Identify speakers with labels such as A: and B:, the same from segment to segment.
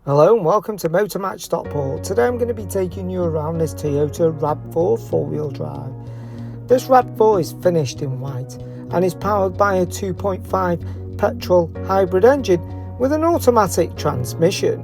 A: Hello and welcome to Motor Match Stockport. Today I'm going to be taking you around this Toyota RAV4 4-wheel drive. This RAV4 is finished in white and is powered by a 2.5 petrol hybrid engine with an automatic transmission.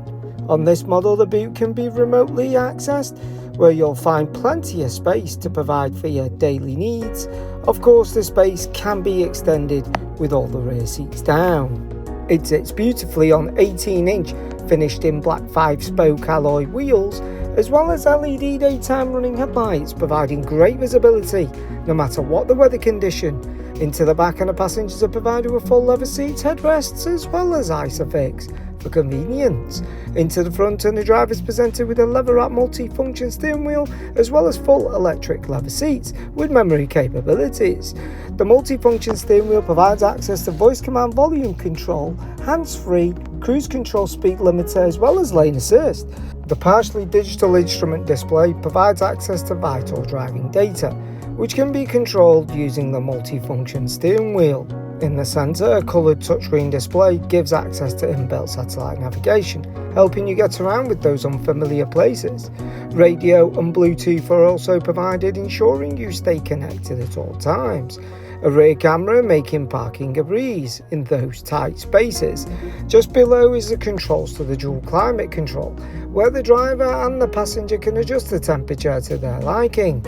A: On this model the boot can be remotely accessed, where you'll find plenty of space to provide for your daily needs. Of course, the space can be extended with all the rear seats down. It sits beautifully on 18-inch finished in black 5-spoke alloy wheels, as well as LED daytime running headlights, providing great visibility no matter what the weather condition. Into the back, and the passengers are provided with full leather seats, headrests, as well as ISOFIX for convenience. Into the front, and the driver is presented with a leather-wrapped multi-function steering wheel, as well as full electric leather seats with memory capabilities. The multi-function steering wheel provides access to voice command volume control, hands-free, cruise control speed limiter, as well as lane assist. The partially digital instrument display provides access to vital driving data, which can be controlled using the multi-function steering wheel. In the centre, a coloured touchscreen display gives access to inbuilt satellite navigation, helping you get around with those unfamiliar places. Radio and Bluetooth are also provided, ensuring you stay connected at all times. A rear camera making parking a breeze in those tight spaces. Just below is the controls to the dual climate control, where the driver and the passenger can adjust the temperature to their liking.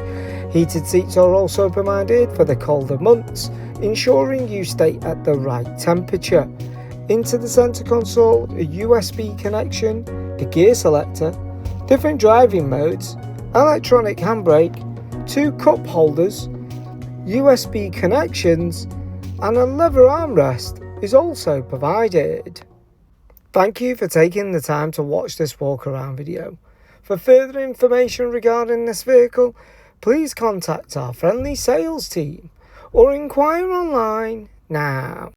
A: Heated seats are also provided for the colder months, ensuring you stay at the right temperature. Into the centre console, a USB connection, a gear selector, different driving modes, electronic handbrake, 2 cup holders, USB connections, and a leather armrest is also provided. Thank you for taking the time to watch this walk around video. For further information regarding this vehicle, please contact our friendly sales team or inquire online now.